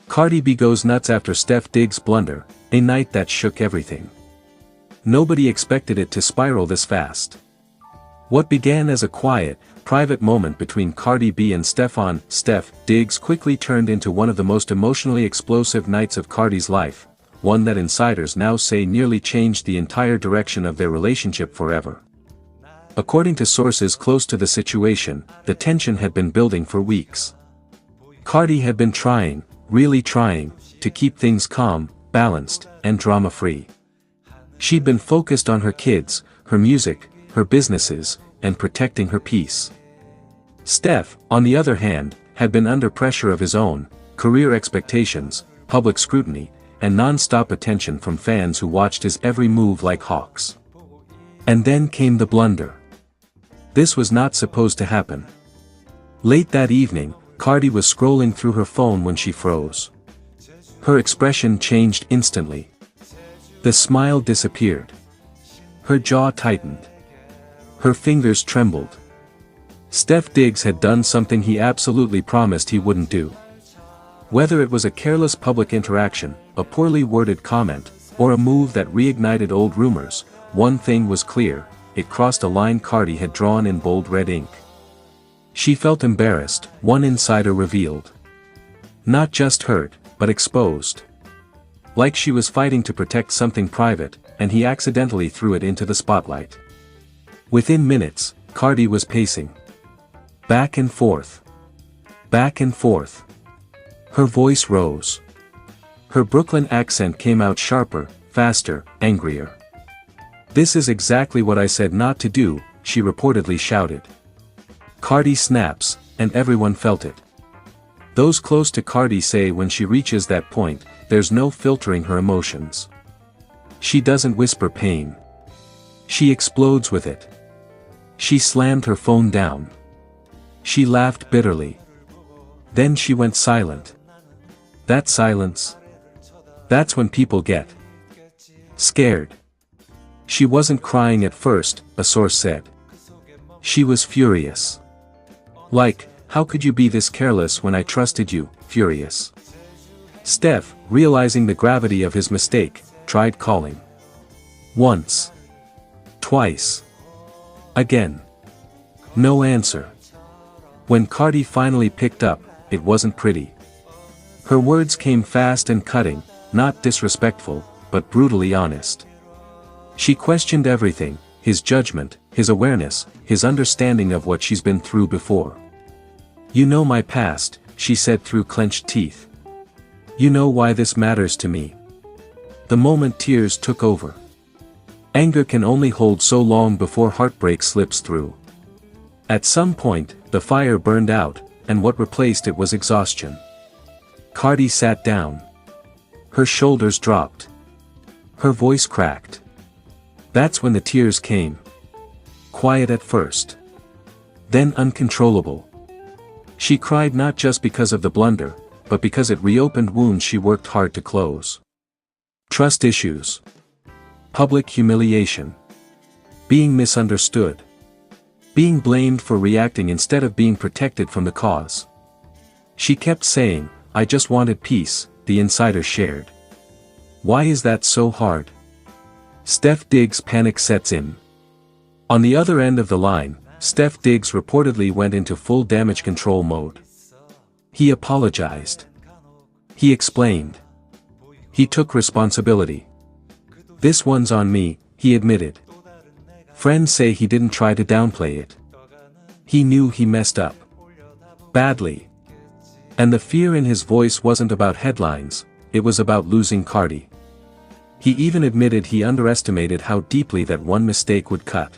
Cardi B goes nuts after Stef digs blunder, a night that shook everything. Nobody expected it to spiral this fast. What began as a quiet, private moment between Cardi B and Stef digs quickly turned into one of the most emotionally explosive nights of Cardi's life, one that insiders now say nearly changed the entire direction of their relationship forever. According to sources close to the situation, the tension had been building for weeks. Cardi had been trying, really trying, to keep things calm, balanced, and drama-free. She'd been focused on her kids, her music, her businesses, and protecting her peace. Stef, on the other hand, had been under pressure of his own, career expectations, public scrutiny, and non-stop attention from fans who watched his every move like hawks. And then came the blunder. This was not supposed to happen. Late that evening, Cardi was scrolling through her phone when she froze. Her expression changed instantly. The smile disappeared. Her jaw tightened. Her fingers trembled. Stef Diggs had done something he absolutely promised he wouldn't do. Whether it was a careless public interaction, a poorly worded comment, or a move that reignited old rumors, one thing was clear: it crossed a line Cardi had drawn in bold red ink. She felt embarrassed, one insider revealed. Not just hurt, but exposed. Like she was fighting to protect something private, and he accidentally threw it into the spotlight. Within minutes, Cardi was pacing. Back and forth. Back and forth. Her voice rose. Her Brooklyn accent came out sharper, faster, angrier. "This is exactly what I said not to do," she reportedly shouted. Cardi snaps, and everyone felt it. Those close to Cardi say when she reaches that point, there's no filtering her emotions. She doesn't whisper pain. She explodes with it. She slammed her phone down. She laughed bitterly. Then she went silent. That silence. That's when people get scared. She wasn't crying at first, a source said. She was furious. Like, "How could you be this careless when I trusted you?" Furious. Stef, realizing the gravity of his mistake, tried calling. Once. Twice. Again. No answer. When Cardi finally picked up, it wasn't pretty. Her words came fast and cutting, not disrespectful, but brutally honest. She questioned everything: his judgment, his awareness, his understanding of what she's been through before. "You know my past," she said through clenched teeth. "You know why this matters to me." The moment tears took over. Anger can only hold so long before heartbreak slips through. At some point, the fire burned out, and what replaced it was exhaustion. Cardi sat down. Her shoulders dropped. Her voice cracked. That's when the tears came. Quiet at first. Then uncontrollable. She cried not just because of the blunder, but because it reopened wounds she worked hard to close. Trust issues. Public humiliation. Being misunderstood. Being blamed for reacting instead of being protected from the cause. She kept saying, "I just wanted peace," the insider shared. Why is that so hard? Stef Diggs' panic sets in. On the other end of the line, Stef Diggs reportedly went into full damage control mode. He apologized. He explained. He took responsibility. "This one's on me," he admitted. Friends say he didn't try to downplay it. He knew he messed up. Badly. And the fear in his voice wasn't about headlines, it was about losing Cardi. He even admitted he underestimated how deeply that one mistake would cut.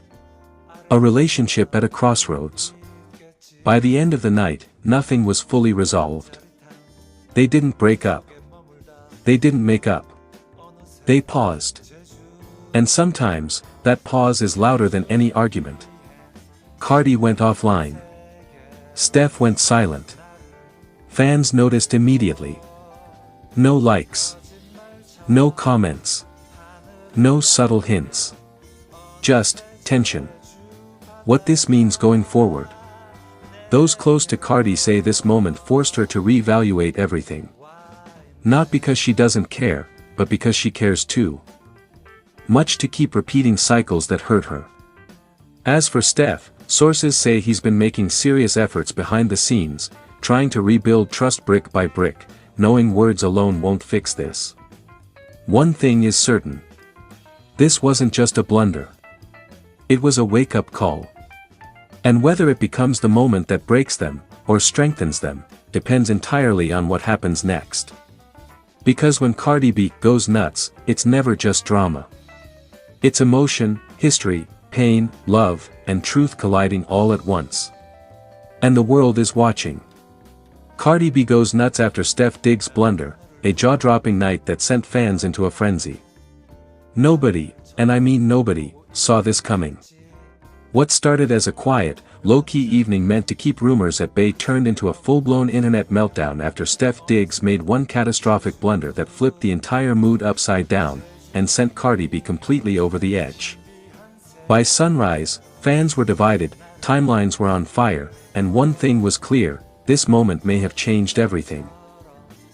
A relationship at a crossroads. By the end of the night, nothing was fully resolved. They didn't break up. They didn't make up. They paused. And sometimes, that pause is louder than any argument. Cardi went offline. Stef went silent. Fans noticed immediately. No likes. No comments. No subtle hints. Just tension. What this means going forward. Those close to Cardi say this moment forced her to reevaluate everything. Not because she doesn't care, but because she cares too much to keep repeating cycles that hurt her. As for Stef, sources say he's been making serious efforts behind the scenes, trying to rebuild trust brick by brick, knowing words alone won't fix this. One thing is certain. This wasn't just a blunder. It was a wake-up call. And whether it becomes the moment that breaks them, or strengthens them, depends entirely on what happens next. Because when Cardi B goes nuts, it's never just drama. It's emotion, history, pain, love, and truth colliding all at once. And the world is watching. Cardi B goes nuts after Stef digs blunder, a jaw-dropping night that sent fans into a frenzy. Nobody, and I mean nobody, saw this coming. What started as a quiet, low-key evening meant to keep rumors at bay turned into a full-blown internet meltdown after Stef Diggs made one catastrophic blunder that flipped the entire mood upside down, and sent Cardi B completely over the edge. By sunrise, fans were divided, timelines were on fire, and one thing was clear: this moment may have changed everything.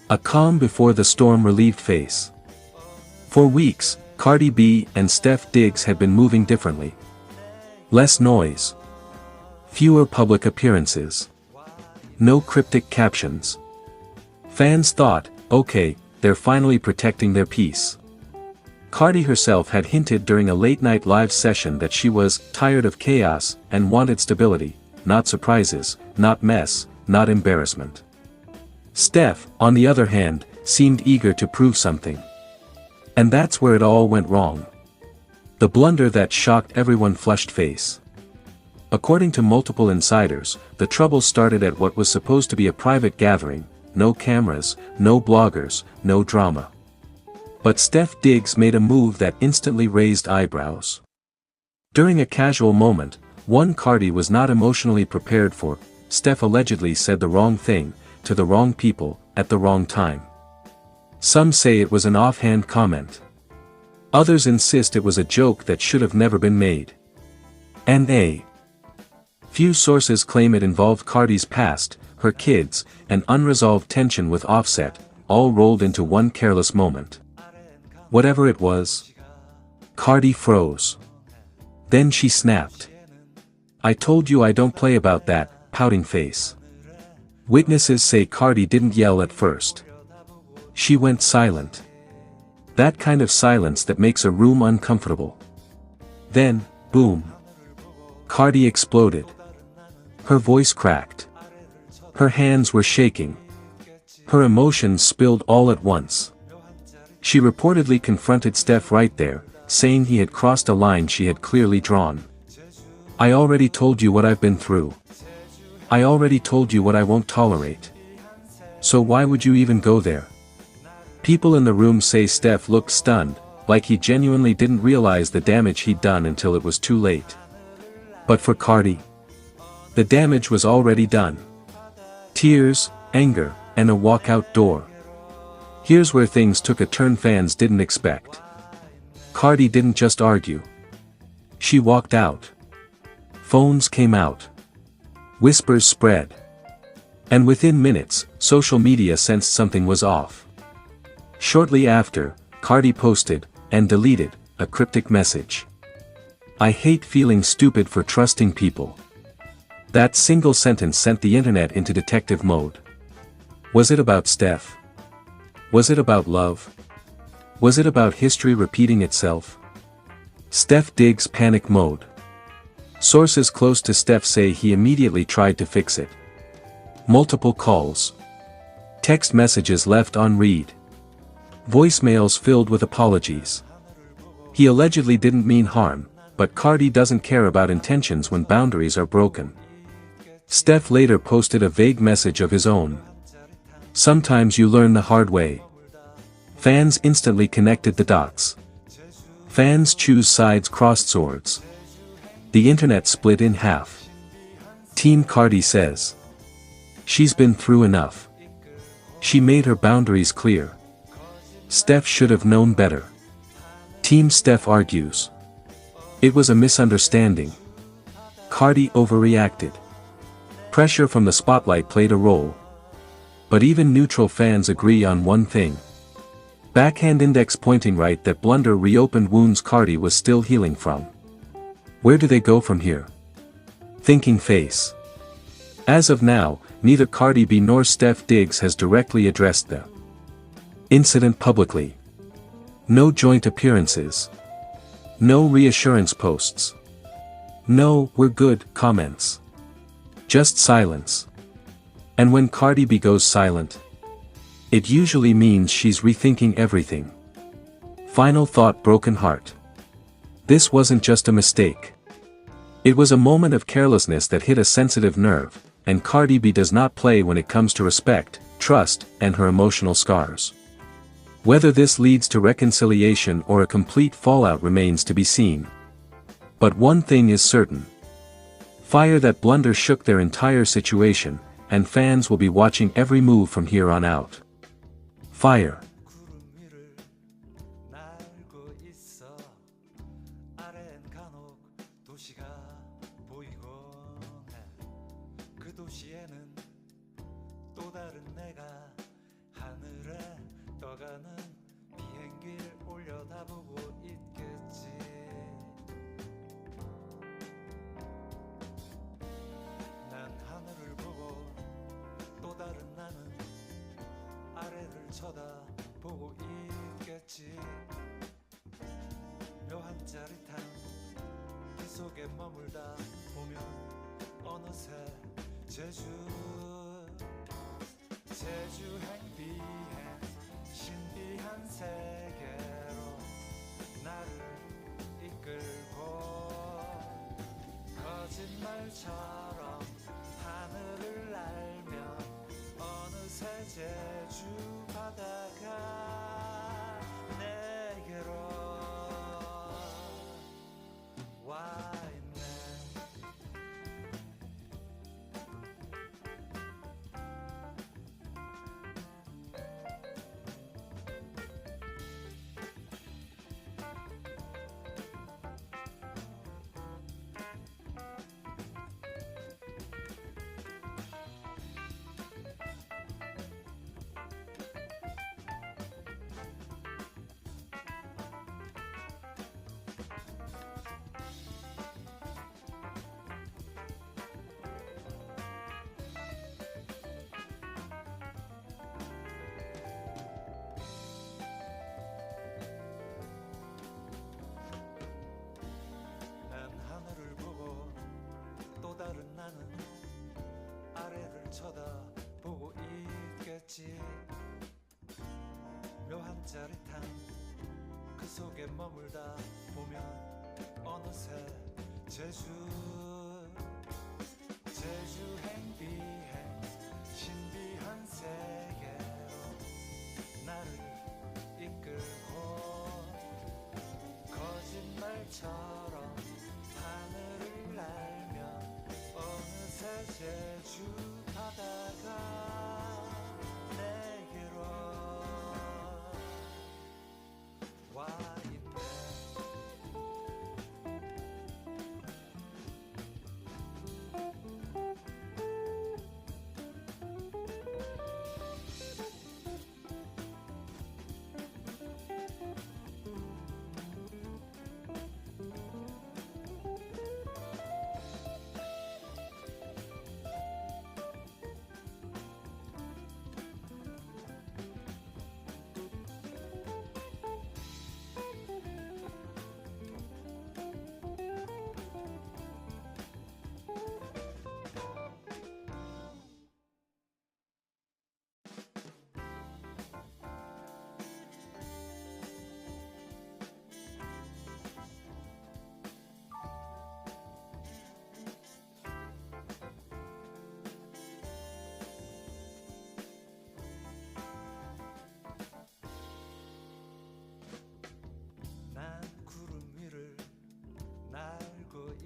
A calm before the storm relieved face. For weeks, Cardi B and Stef Diggs had been moving differently. Less noise. Fewer public appearances. No cryptic captions. Fans thought, okay, they're finally protecting their peace. Cardi herself had hinted during a late-night live session that she was tired of chaos and wanted stability, not surprises, not mess, not embarrassment. Stef, on the other hand, seemed eager to prove something. And that's where it all went wrong. The blunder that shocked everyone flushed face. According to multiple insiders, the trouble started at what was supposed to be a private gathering: no cameras, no bloggers, no drama. But Stef Diggs made a move that instantly raised eyebrows. During a casual moment, one Cardi was not emotionally prepared for, Stef allegedly said the wrong thing, to the wrong people, at the wrong time. Some say it was an offhand comment. Others insist it was a joke that should have never been made. And few sources claim it involved Cardi's past, her kids, and unresolved tension with Offset, all rolled into one careless moment. Whatever it was, Cardi froze. Then she snapped. "I told you I don't play about that," pouting face. Witnesses say Cardi didn't yell at first. She went silent. That kind of silence that makes a room uncomfortable. Then, boom. Cardi exploded. Her voice cracked. Her hands were shaking. Her emotions spilled all at once. She reportedly confronted Stef right there, saying he had crossed a line she had clearly drawn. "I already told you what I've been through. I already told you what I won't tolerate. So why would you even go there?" People in the room say Stef looked stunned, like he genuinely didn't realize the damage he'd done until it was too late. But for Cardi, the damage was already done. Tears, anger, and a walkout door. Here's where things took a turn fans didn't expect. Cardi didn't just argue. She walked out. Phones came out. Whispers spread. And within minutes, social media sensed something was off. Shortly after, Cardi posted, and deleted, a cryptic message. "I hate feeling stupid for trusting people." That single sentence sent the internet into detective mode. Was it about Stef? Was it about love? Was it about history repeating itself? Stef Diggs panic mode. Sources close to Stef say he immediately tried to fix it. Multiple calls. Text messages left unread. Voicemails filled with apologies. He allegedly didn't mean harm, but Cardi doesn't care about intentions when boundaries are broken. Stef later posted a vague message of his own. "Sometimes you learn the hard way." Fans instantly connected the dots. Fans choose sides, crossed swords. The internet split in half. Team Cardi says she's been through enough. She made her boundaries clear. Stef should have known better. Team Stef argues it was a misunderstanding. Cardi overreacted. Pressure from the spotlight played a role. But even neutral fans agree on one thing. Backhand index pointing right that Blunder reopened wounds Cardi was still healing from. Where do they go from here? Thinking face. As of now, neither Cardi B nor Stef Diggs has directly addressed the incident publicly. No joint appearances. No reassurance posts. No, we're good, comments. Just silence. And when Cardi B goes silent, it usually means she's rethinking everything. Final thought, broken heart. This wasn't just a mistake. It was a moment of carelessness that hit a sensitive nerve, and Cardi B does not play when it comes to respect, trust, and her emotional scars. Whether this leads to reconciliation or a complete fallout remains to be seen. But one thing is certain. Fire that Blunder shook their entire situation, and fans will be watching every move from here on out. Fire. 쳐다보고 있겠지. 묘한 짜릿함 그 속에 머물다 보면 어느새 제주 행비행 신비한 세계로 나를 이끌고 거짓말처럼 하늘을 날며 어느새 제주 바다가 내게로 와 있네. 다른 나는 아래를 쳐다보고 있겠지. 묘한 짜릿함 그 속에 머물다 보면 어느새 제주 행비행 신비한 세계로 나를 이끌고 거짓말처럼 하늘을 날며 어느새 제주 바다가 내게로 와 있네.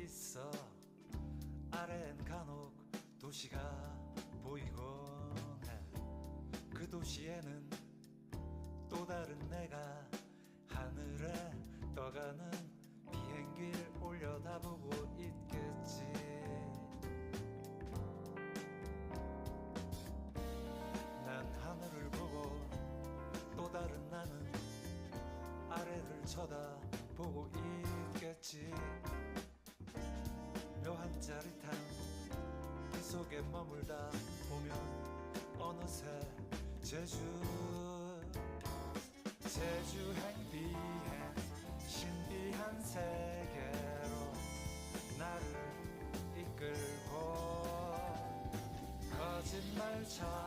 있어. 아래엔 간혹 도시가 보이곤 해. 그 도시에는 또 다른 내가 하늘에 떠가는 비행기를 올려다보고 있겠지. 난 쳐다보고 있겠지. 묘한 짜릿함 그 속에 머물다 보면 어느새 제주행 비행 신비한 세계로 나를 이끌고 거짓말처럼